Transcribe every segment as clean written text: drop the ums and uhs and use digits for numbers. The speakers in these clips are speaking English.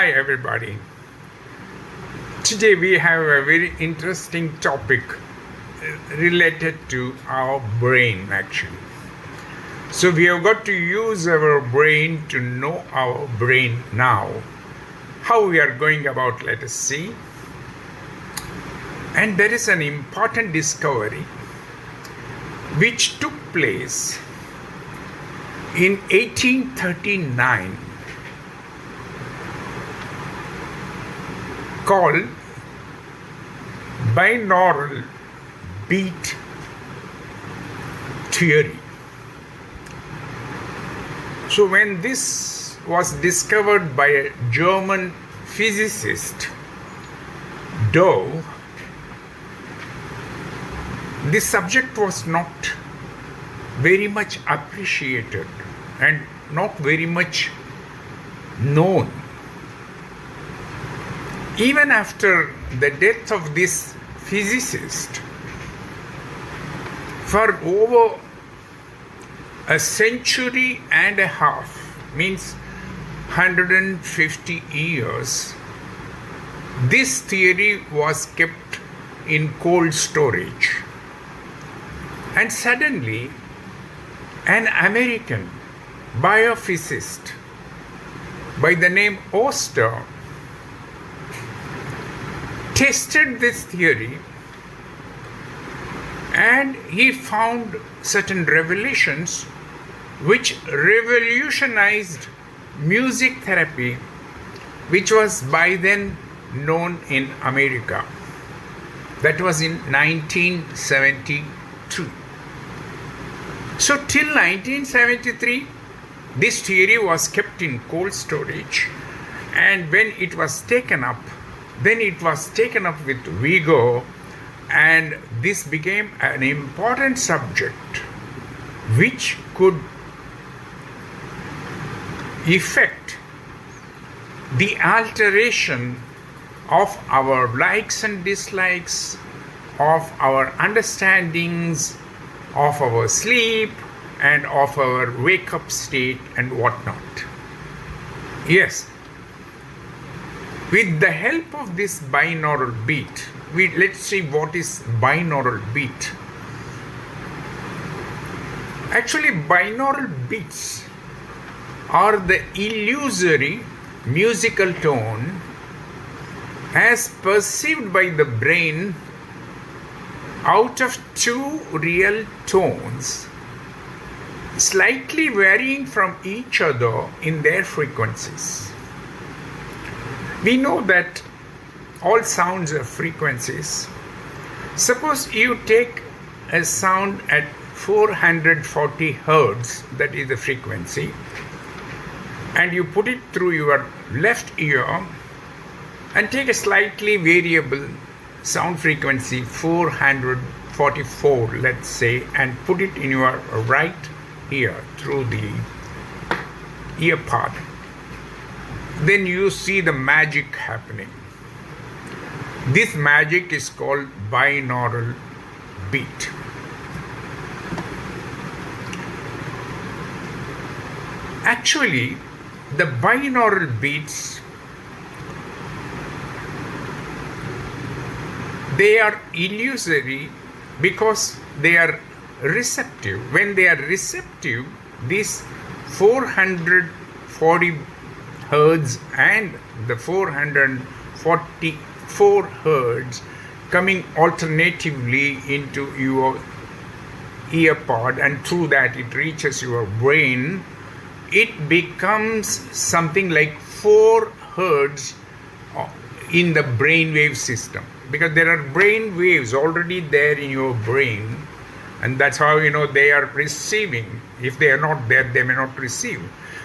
Hi everybody. Today we have a very interesting topic related to our brain actually. So we have got to use our brain to know our brain now. How we are going about, let us see. And there is an important discovery which took place in 1839 called binaural beat theory. So when this was discovered by a German physicist, Doe, this subject was not very much appreciated and not very much known. Even after the death of this physicist, for over a century and a half, means 150 years, this theory was kept in cold storage. And suddenly, an American biophysicist by the name Oster tested this theory, and he found certain revelations which revolutionized music therapy, which was by then known in America. That was in 1972. So till 1973, this theory was kept in cold storage, and when it was taken up, then it was taken up with vigor, and this became an important subject which could effect the alteration of our likes and dislikes, of our understandings, of our sleep, and of our wake-up state and whatnot. Yes. With the help of this binaural beat, let's see what is binaural beat. Actually, binaural beats are the illusory musical tone as perceived by the brain out of two real tones, slightly varying from each other in their frequencies. We know that all sounds are frequencies. Suppose you take a sound at 440 hertz, that is the frequency, and you put it through your left ear and take a slightly variable sound frequency, 444, let's say, and put it in your right ear through the ear pod. Then you see the magic happening. This magic is called binaural beat. Actually, the binaural beats, they are illusory because they are receptive. When they are receptive, these 440 hertz and the 444 hertz coming alternatively into your ear pod, and through that it reaches your brain, it becomes something like 4 hertz in the brainwave system, because there are brain waves already there in your brain, and that's how they are receiving. If they are not there, they may not receive.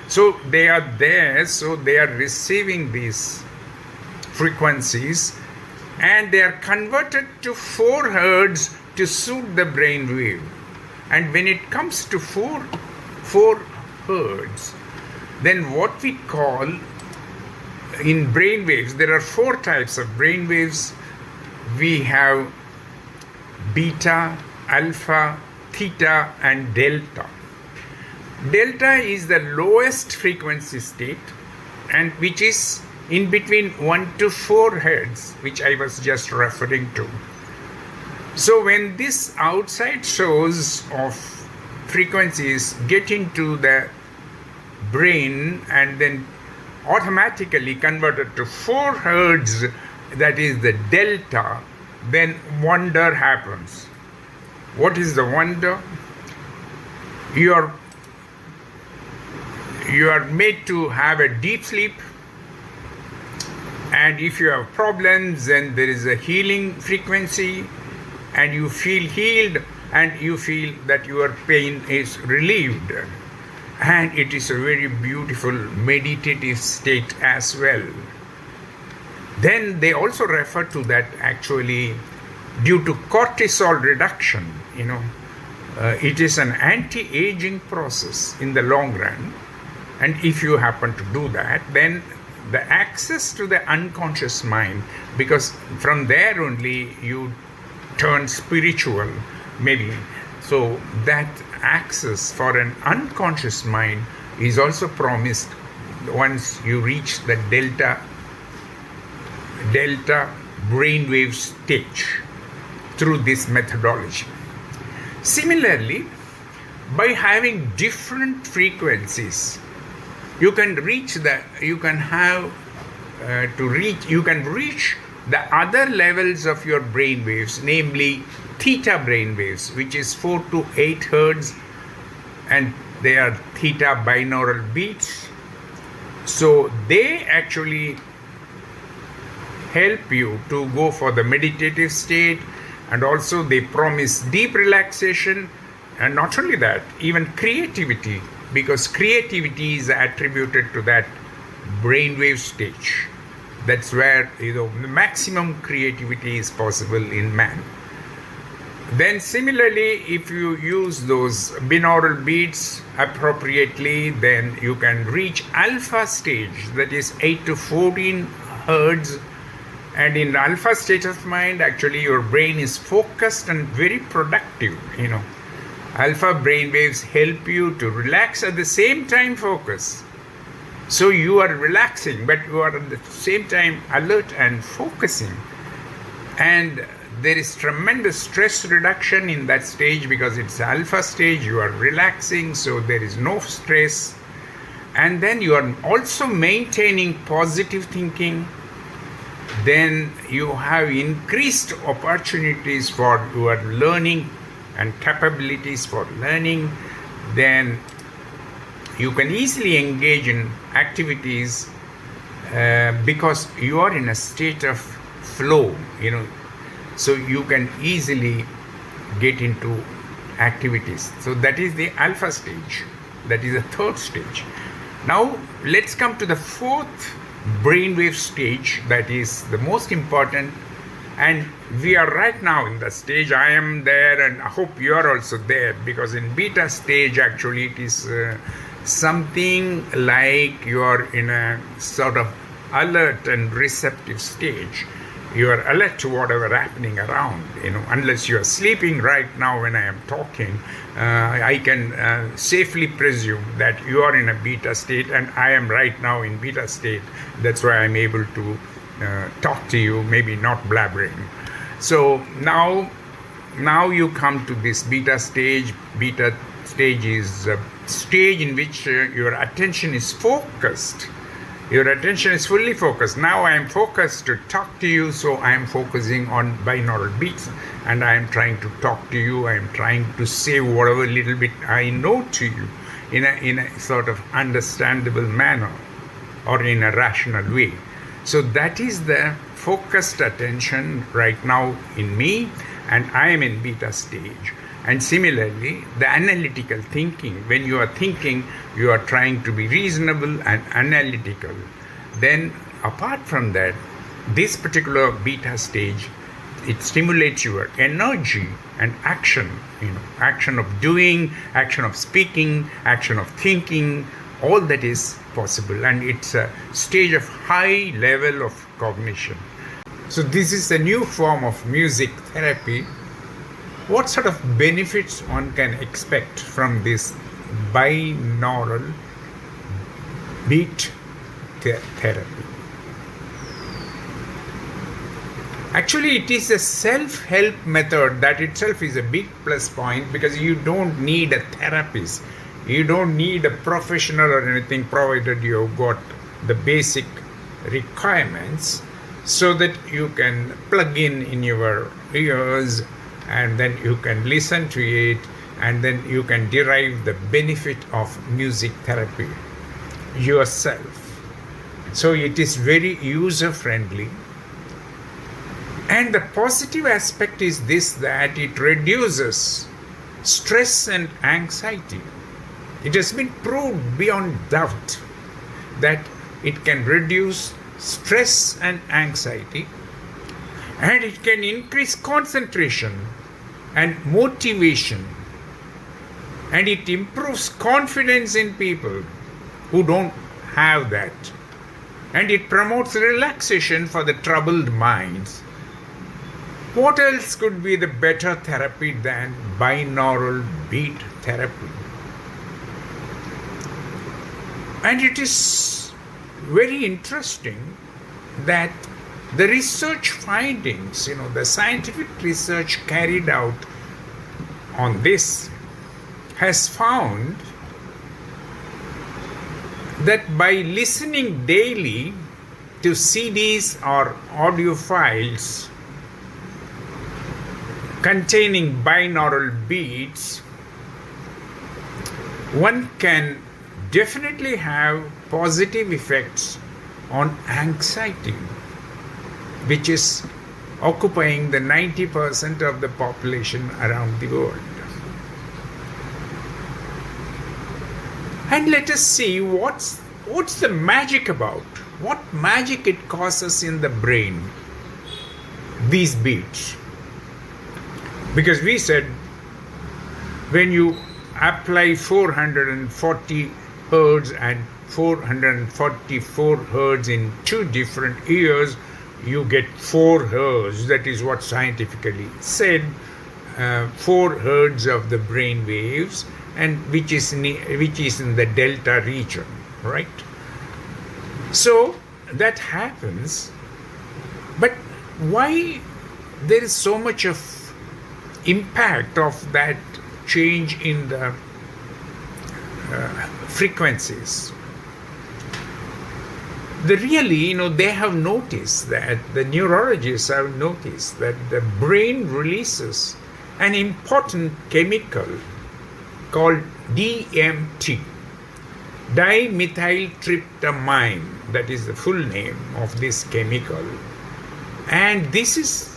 So they are there, so they are receiving these frequencies, and they are converted to 4 hertz to suit the brain wave. And when it comes to 4 hertz, then what we call in brain waves, there are 4 types of brain waves. We have beta, alpha, theta, and delta. Delta is the lowest frequency state, and which is in between 1 to 4 hertz, which I was just referring to. So when this outside source of frequencies get into the brain and then automatically converted to 4 hertz, that is the delta, then wonder happens. What is the wonder? You are made to have a deep sleep, and if you have problems, then there is a healing frequency, and you feel healed, and you feel that your pain is relieved. And it is a very beautiful meditative state as well. Then they also refer to that actually due to cortisol reduction, it is an anti-aging process in the long run. And if you happen to do that, then the access to the unconscious mind, because from there only you turn spiritual, maybe. So that access for an unconscious mind is also promised once you reach the delta brainwave stage through this methodology. Similarly, by having different frequencies, you can reach the other levels of your brain waves, namely theta brain waves, which is 4 to 8 hertz, and they are theta binaural beats. So they actually help you to go for the meditative state, and also they promise deep relaxation, and not only that, even creativity, because creativity is attributed to that brainwave stage. That's where the maximum creativity is possible in man. Then similarly, if you use those binaural beats appropriately, then you can reach alpha stage, that is 8 to 14 hertz. And in the alpha state of mind, actually your brain is focused and very productive. Alpha brain waves help you to relax at the same time focus. So you are relaxing, but you are at the same time alert and focusing. And there is tremendous stress reduction in that stage because it's alpha stage. You are relaxing, so there is no stress. And then you are also maintaining positive thinking. Then you have increased opportunities for your learning and capabilities for learning. Then you can easily engage in activities because you are in a state of flow, so you can easily get into activities. So that is the alpha stage. That is the third stage. Now let's come to the fourth brainwave stage, that is the most important, and we are right now in the stage. I am there, and I hope you are also there, because in beta stage actually it is something like you are in a sort of alert and receptive stage. You are alert to whatever happening around, unless you are sleeping right now when I am talking. I can safely presume that you are in a beta state, and I am right now in beta state. That's why I'm able to talk to you, maybe not blabbering. So now you come to this beta stage. Beta stage is a stage in which your attention is focused. Your attention is fully focused. Now I am focused to talk to you, so I am focusing on binaural beats, and I am trying to talk to you. I am trying to say whatever little bit I know to you in a sort of understandable manner or in a rational way. So that is the focused attention right now in me, and I am in beta stage. And similarly, the analytical thinking, when you are thinking, you are trying to be reasonable and analytical. Then apart from that, this particular beta stage, it stimulates your energy and action, action of doing, action of speaking, action of thinking, all that is possible. And it's a stage of high level of cognition. So this is a new form of music therapy. What sort of benefits one can expect from this binaural beat therapy? Actually, it is a self-help method. That itself is a big plus point, because you don't need a therapist. You don't need a professional or anything, provided you've got the basic requirements, so that you can plug in your ears, and then you can listen to it, and then you can derive the benefit of music therapy yourself. So it is very user friendly. And the positive aspect is this, that it reduces stress and anxiety. It has been proved beyond doubt that it can reduce stress and anxiety, and it can increase concentration and motivation, and it improves confidence in people who don't have that, and it promotes relaxation for the troubled minds. What else could be the better therapy than binaural beat therapy? And it is very interesting that the research findings, the scientific research carried out on this has found that by listening daily to CDs or audio files containing binaural beats, one can definitely have positive effects on anxiety, which is occupying the 90% of the population around the world. And let us see what's the magic about, what magic it causes in the brain, these beats. Because we said when you apply 440 hertz and 444 hertz in two different ears, you get 4 hertz. That is what scientifically said, 4 hertz of the brain waves, and which is in the delta region, right? So that happens, but why there is so much of impact of that change in the frequencies? They have noticed that, the neurologists have noticed that the brain releases an important chemical called DMT, dimethyltryptamine. That is the full name of this chemical. And this is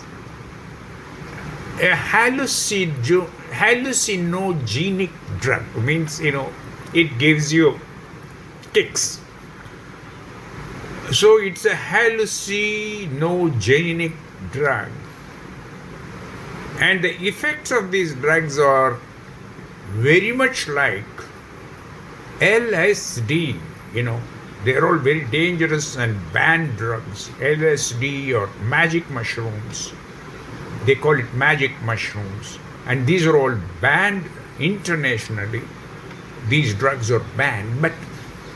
a hallucinogenic drug. Means, it gives you kicks. So it's a hallucinogenic drug. And the effects of these drugs are very much like LSD. They're all very dangerous and banned drugs. LSD or magic mushrooms. They call it magic mushrooms. And these are all banned internationally. These drugs are banned. But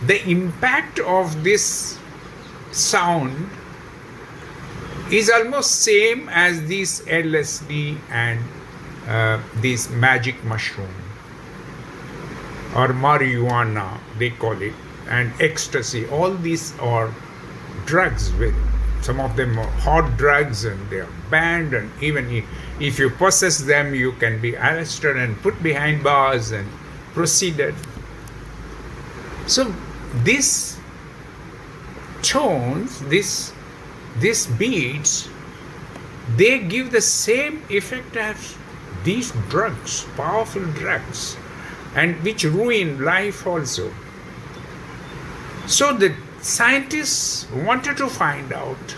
the impact of this sound is almost same as these LSD and this magic mushroom, or marijuana they call it, and ecstasy. All these are drugs. With some of them are hard drugs, and they are banned, and even if you possess them, you can be arrested and put behind bars and proceeded. So these tones, these beats, they give the same effect as these drugs, powerful drugs, and which ruin life also. So the scientists wanted to find out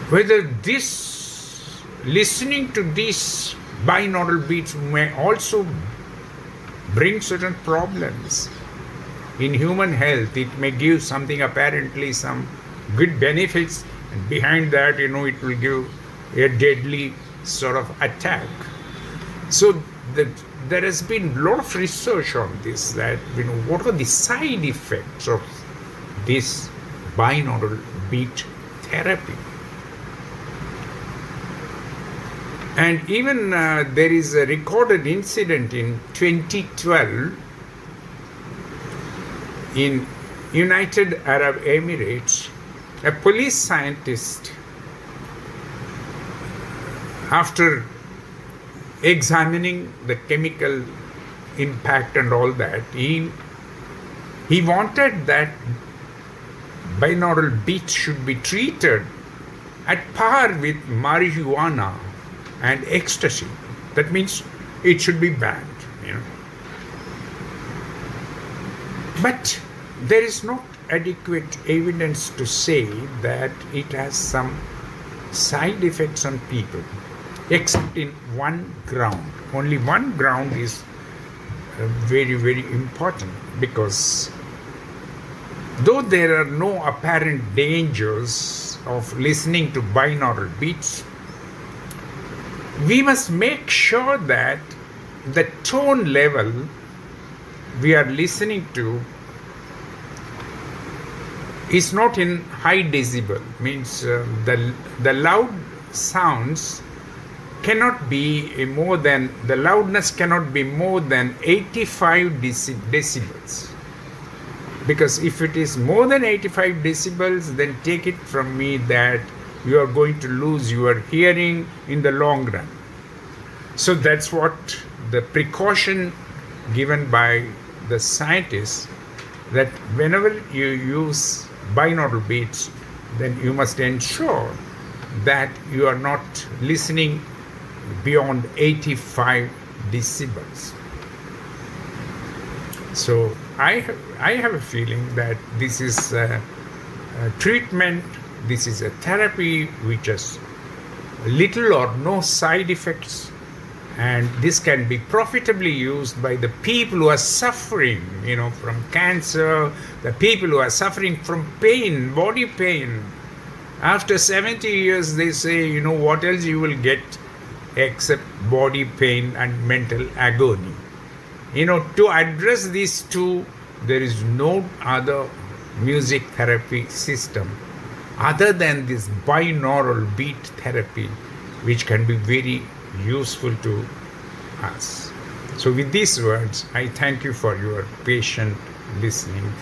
whether this listening to these binaural beats may also bring certain problems in human health. It may give something, apparently some good benefits, and behind that, it will give a deadly sort of attack. So there has been a lot of research on this, that what are the side effects of this binaural beat therapy. And even there is a recorded incident in 2012 in United Arab Emirates. A police scientist, after examining the chemical impact and all that, he wanted that binaural beats should be treated at par with marijuana and ecstasy. That means it should be banned, But there is not adequate evidence to say that it has some side effects on people, except in one ground. Only one ground is very, very important, because though there are no apparent dangers of listening to binaural beats, we must make sure that the tone level we are listening to is not in high decibel. Means the loud sounds cannot be more than, the loudness cannot be more than 85 decibels. Because if it is more than 85 decibels, then take it from me that you are going to lose your hearing in the long run. So that's what the precaution given by the scientists, that whenever you use binaural beats, then you must ensure that you are not listening beyond 85 decibels. So I have a feeling that this is a treatment, this is a therapy which has little or no side effects, and this can be profitably used by the people who are suffering, from cancer, the people who are suffering from pain, body pain. After 70 years, they say, what else you will get except body pain and mental agony. To address these two, there is no other music therapy system other than this binaural beat therapy, which can be very useful to us. So with these words, I thank you for your patient listening.